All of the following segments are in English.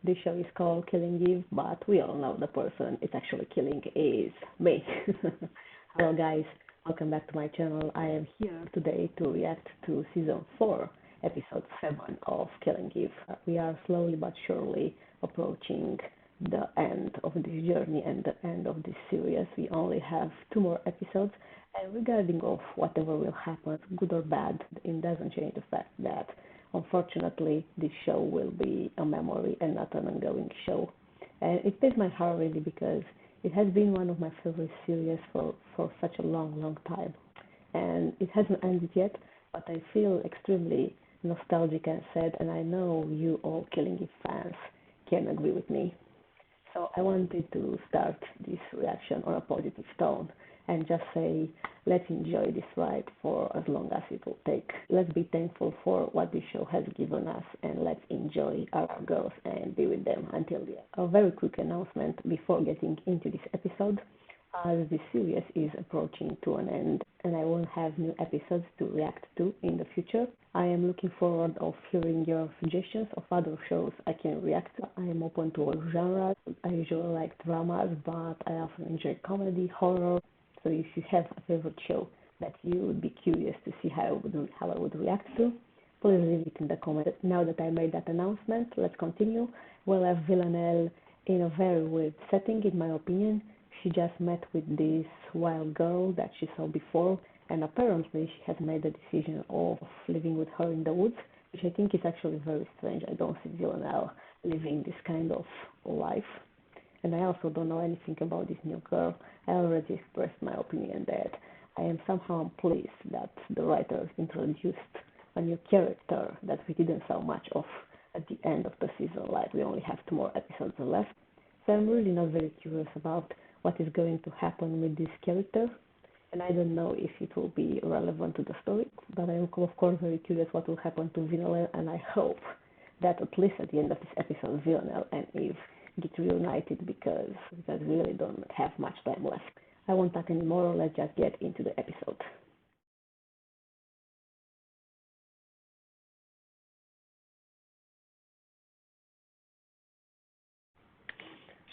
This show is called Killing Eve, but we all know the person it's actually killing is me. Hello guys, welcome back to my channel. I am here today to react to season 4, episode 7 of Killing Eve. We are slowly but surely approaching the end of this journey and the end of this series. We only have 2 more episodes, and regarding of whatever will happen, good or bad, it doesn't change the fact that unfortunately this show will be a memory and not an ongoing show. And it breaks my heart really because it has been one of my favorite series for such a long time. And it hasn't ended yet, but I feel extremely nostalgic and sad, and I know you all Killing Eve fans can agree with me. So I wanted to start this reaction on a positive tone and just say, let's enjoy this ride for as long as it will take. Let's be thankful for what this show has given us, and let's enjoy our girls and be with them until the end. A very quick announcement before getting into this episode. As this series is approaching to an end and I won't have new episodes to react to in the future, I am looking forward of hearing your suggestions of other shows I can react to. I am open to all genres. I usually like dramas, but I also enjoy comedy, horror. So if you have a favorite show that you would be curious to see how I would react to, please leave it in the comments. Now that I made that announcement, let's continue. We'll have Villanelle in a very weird setting, in my opinion. She just met with this wild girl that she saw before, and apparently she has made the decision of living with her in the woods, which I think is actually very strange. I don't see Villanelle living this kind of life. And I also don't know anything about this new girl. I already expressed my opinion that I am somehow pleased that the writers introduced a new character that we didn't saw much of at the end of the season. Like, we only have 2 more episodes left. So I'm really not very curious about what is going to happen with this character, and I don't know if it will be relevant to the story, but I am of course very curious what will happen to Villanelle, and I hope that at least at the end of this episode Villanelle and Eve get reunited because we really don't have much time left. I won't talk anymore, let's just get into the episode.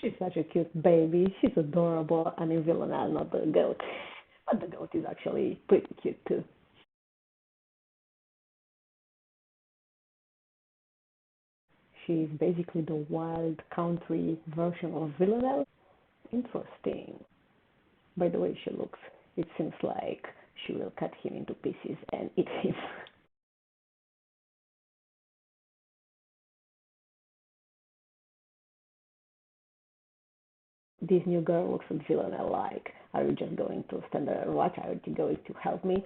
She's such a cute baby, she's adorable. I mean, Villanelle, not the goat, but the goat is actually pretty cute too. She's basically the wild country version of Villanelle. Interesting. By the way she looks, it seems like she will cut him into pieces and eat him. This new girl looks at Villanelle like, are you just going to stand there and watch? Are you going to help me?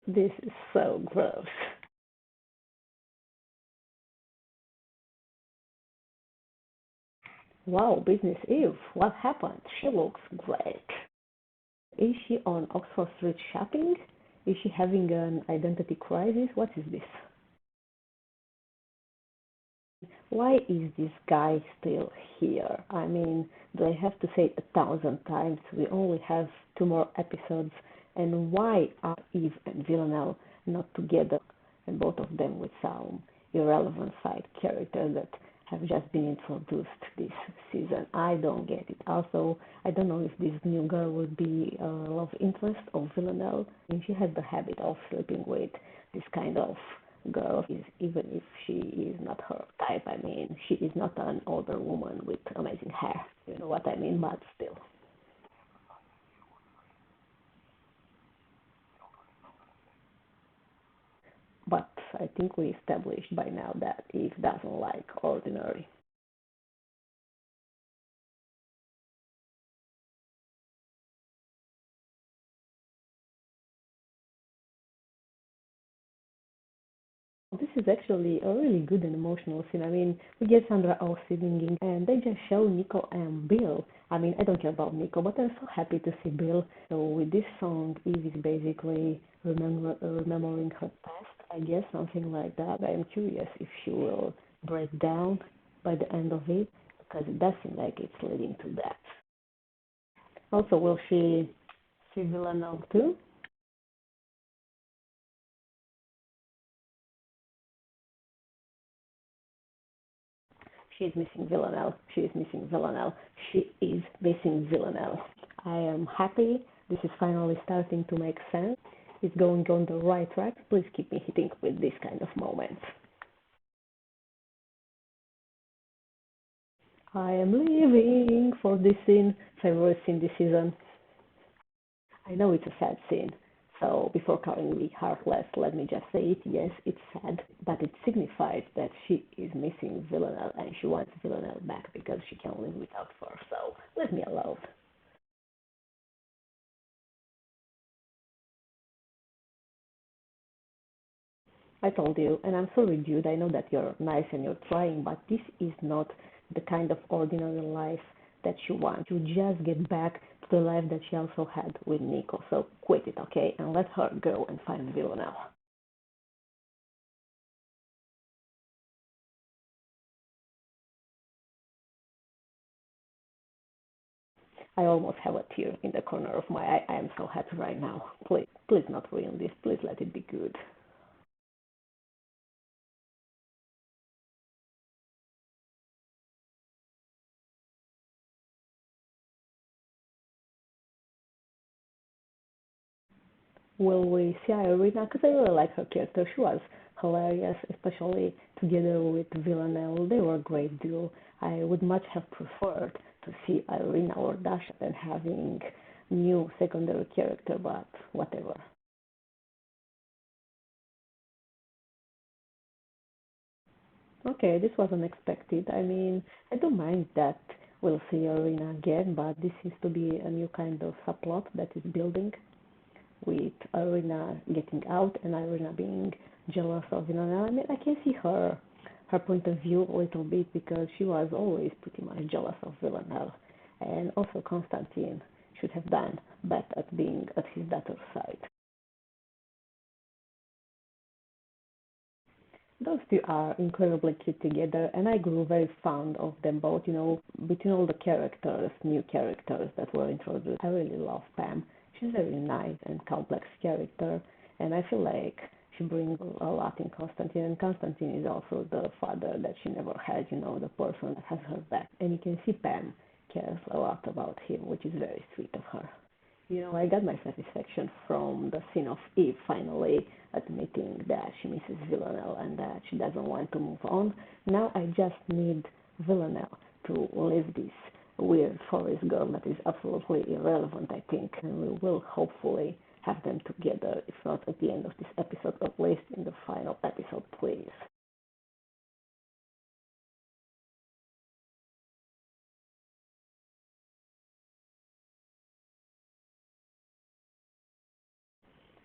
This is so gross. Wow, Business Eve, what happened? She looks great. Is she on Oxford Street shopping? Is she having an identity crisis? What is this? Why is this guy still here? I mean, do I have to say it 1,000 times? We only have 2 more episodes, and why are Eve and Villanelle not together, and both of them with some irrelevant side characters that have just been introduced this season? I don't get it. Also, I don't know if this new girl would be a love interest of Villanelle. I mean, she has the habit of sleeping with this kind of girl, is even if she is not her type. I mean, she is not an older woman with amazing hair. You know what I mean? But still. But I think we established by now that Eve doesn't like ordinary. This is actually a really good and emotional scene. I mean, we get Sandra Oh singing, and they just show Nico and Bill. I mean, I don't care about Nico, but I'm so happy to see Bill. So with this song, Eve is basically remembering her past, I guess, something like that. I am curious if she will break down by the end of it, because it does seem like it's leading to that. Also, will she see Villanelle too? She is missing Villanelle. She is missing Villanelle. She is missing Villanelle. I am happy. This is finally starting to make sense. It's going on the right track. Please keep me hitting with this kind of moments. I am living for this scene. Favorite scene this season. I know it's a sad scene. So before calling me heartless, let me just say it. Yes, it's sad, but it signifies that she is missing Villanelle and she wants Villanelle back because she can't live without her. So leave me alone. I told you, and I'm sorry, dude. I know that you're nice and you're trying, but this is not the kind of ordinary life that you want. You just get back to the life that she also had with Nico. So quit it, okay? And let her go and find Villanelle. I almost have a tear in the corner of my eye. I am so happy right now. Please, please not ruin this. Please let it be good. Will we see Irina? Because I really like her character. She was hilarious, especially together with Villanelle. They were a great duo. I would much have preferred to see Irina or Dasha than having new secondary character, but whatever. Okay, this was unexpected. I mean, I don't mind that we'll see Irina again, but this seems to be a new kind of subplot that is building with Irina getting out and Irina being jealous of Villanelle. I mean, I can see her point of view a little bit because she was always pretty much jealous of Villanelle, and also Konstantin should have done better at being at his daughter's side. Those two are incredibly cute together, and I grew very fond of them both. You know, between all the characters, new characters that were introduced, I really love Pam. She's a very nice and complex character, and I feel like she brings a lot in Konstantin, and Konstantin is also the father that she never had, you know, the person that has her back. And you can see Pam cares a lot about him, which is very sweet of her. You know, I got my satisfaction from the scene of Eve finally admitting that she misses Villanelle and that she doesn't want to move on. Now I just need Villanelle to leave this weird forest girl that is absolutely irrelevant, I think, and we will hopefully have them together, if not at the end of this episode, at least in the final episode, please.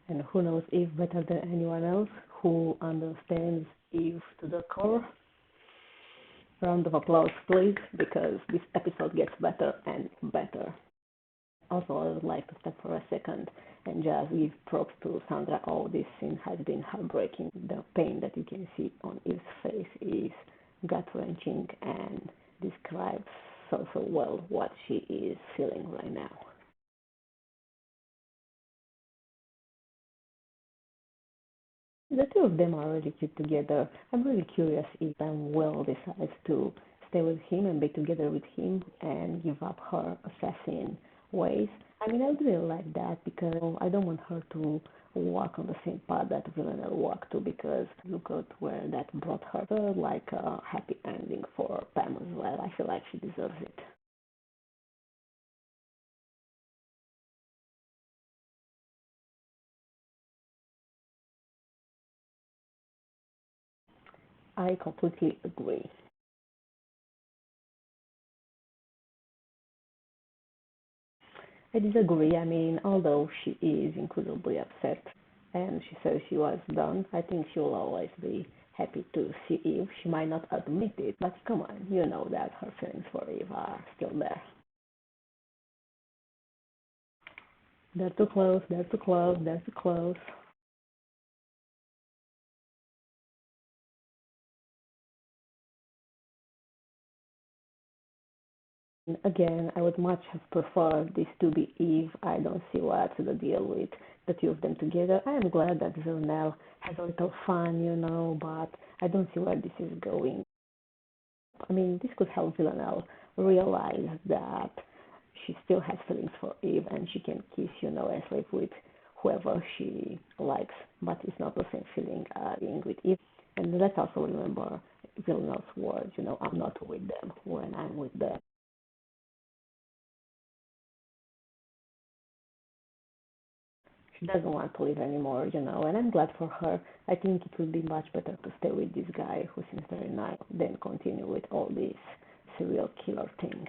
And who knows Eve better than anyone else who understands Eve to the core? Round of applause, please, because this episode gets better and better. Also, I would like to stop for a second and just give props to Sandra. Oh, this scene has been heartbreaking. The pain that you can see on Eve's face is gut-wrenching and describes so well what she is feeling right now. The two of them are really cute together. I'm really curious if Pam will decide to stay with him and be together with him and give up her assassin ways. I mean, I would really like that because I don't want her to walk on the same path that Villanelle walked to because look at where that brought her. So like a happy ending for Pam as well. I feel like she deserves it. I completely agree. I disagree. I mean, although she is incredibly upset and she says she was done, I think she will always be happy to see Eve. She might not admit it, but come on, you know that her feelings for Eve are still there. They're too close, they're too close, they're too close. Again, I would much have preferred this to be Eve. I don't see what's the deal with the two of them together. I am glad that Villanelle has a little fun, you know, but I don't see where this is going. I mean, this could help Villanelle realize that she still has feelings for Eve and she can kiss, and sleep with whoever she likes, but it's not the same feeling being with Eve. And let's also remember Villanelle's words, I'm not with them when I'm with them. She doesn't want to live anymore, and I'm glad for her. I think it would be much better to stay with this guy who seems very nice than continue with all this serial killer thing.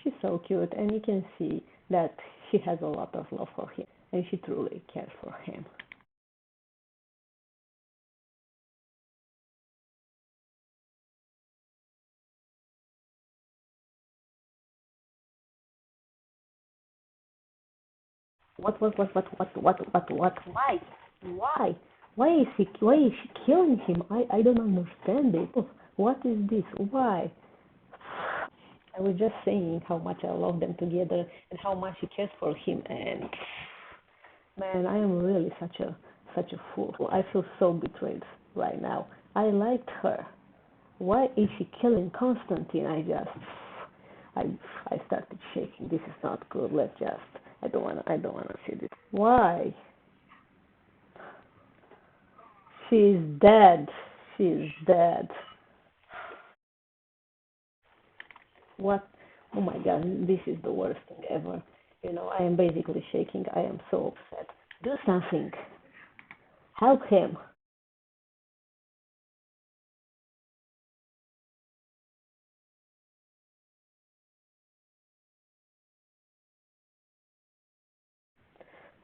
She's so cute, and you can see that she has a lot of love for him, and she truly cares for him. What? Why? Why? Why is she killing him? I don't understand it. What is this? Why? I was just saying how much I love them together and how much she cares for him. And man, I am really such a fool. I feel so betrayed right now. I liked her. Why is she killing Konstantin? I I started shaking. This is not good. Let's just. I don't wanna see this. Why? She's dead. She's dead. What? Oh my God, this is the worst thing ever. I am basically shaking. I am so upset. Do something. Help him.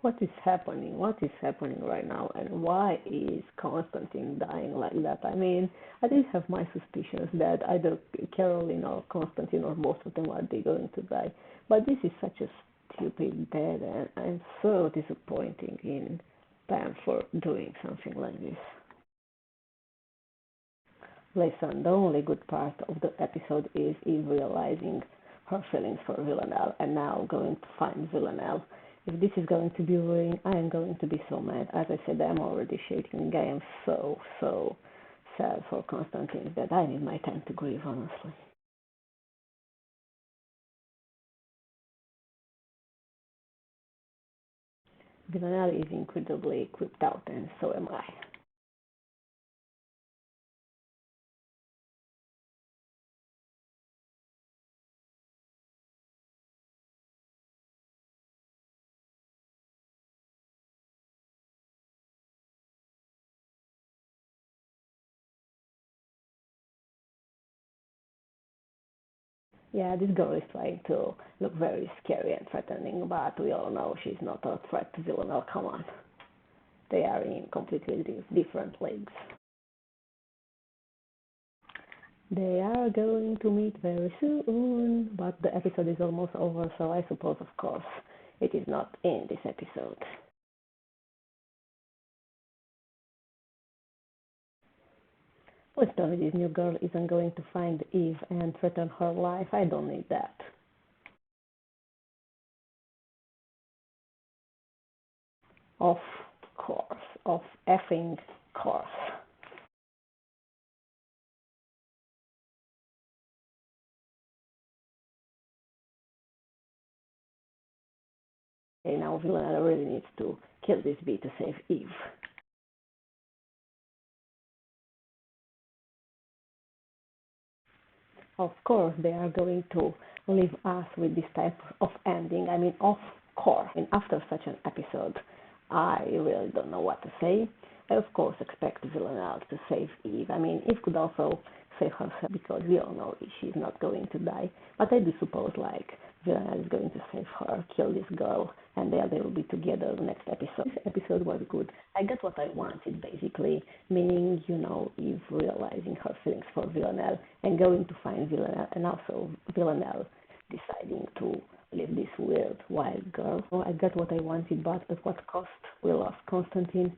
What is happening? What is happening right now? And why is Constantine dying like that? I mean, I did have my suspicions that either Caroline or Constantine or both of them are they going to die. But this is such a stupid death, and I'm so disappointing in Pam for doing something like this. Listen, the only good part of the episode is Eve realizing her feelings for Villanelle and now going to find Villanelle. If this is going to be ruined, I am going to be so mad. As I said, I'm already shaking. I am so sad for Konstantin that I need my time to grieve, honestly. Villanelle is incredibly creeped out, and so am I. Yeah, this girl is trying to look very scary and threatening, but we all know she's not a threat to Villanelle. Come on. They are in completely different leagues. They are going to meet very soon, but the episode is almost over, so I suppose, of course, it is not in this episode. Please tell me this new girl isn't going to find Eve and threaten her life. I don't need that. Of course. Of effing course. Okay, now Villanelle really needs to kill this bee to save Eve. Of course, they are going to leave us with this type of ending. I mean, of course. And after such an episode, I really don't know what to say. I, of course, expect Villanelle to save Eve. I mean, Eve could also save herself because we all know she's not going to die. But I do suppose, like, Villanelle is going to save her, kill this girl, and they will be together the next episode. This episode was good. I got what I wanted, basically, meaning, Eve realizing her feelings for Villanelle and going to find Villanelle, and also Villanelle deciding to leave this weird, wild girl. So I got what I wanted, but at what cost? We lost Konstantin.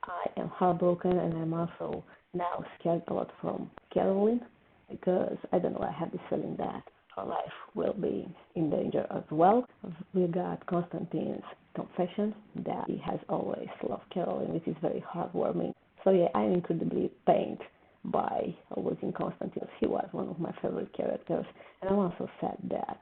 I am heartbroken, and I'm also now scared a lot from Caroline because I don't know, I have this feeling that her life will be in danger as well. We got Konstantin's confession that he has always loved Caroline, which is very heartwarming. So yeah, I'm incredibly pained by losing Konstantin. He was one of my favorite characters, and I'm also sad that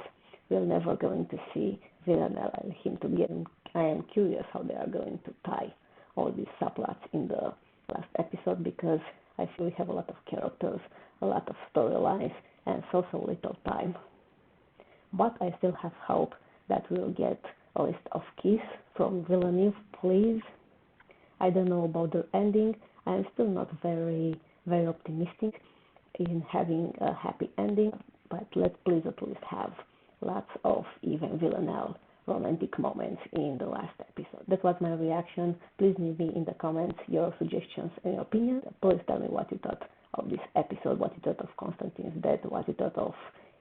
we're never going to see Villanelle and him together. I am curious how they are going to tie all these subplots in the last episode, because I feel we have a lot of characters, a lot of storylines, and so little time. But I still have hope that we'll get a list of keys from Villeneuve, please. I don't know about the ending. I'm still not very optimistic in having a happy ending, but let's please at least have lots of even Villanelle romantic moments in the last episode. That was my reaction. Please leave me in the comments your suggestions and your opinions. Please tell me what you thought of this episode, what you thought of Konstantin's death, what you thought of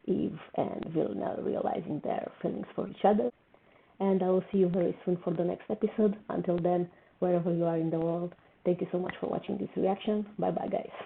Eve and Villanelle realizing their feelings for each other. And I will see you very soon for the next episode. Until then, wherever you are in the world, thank you so much for watching this reaction. Bye bye, guys.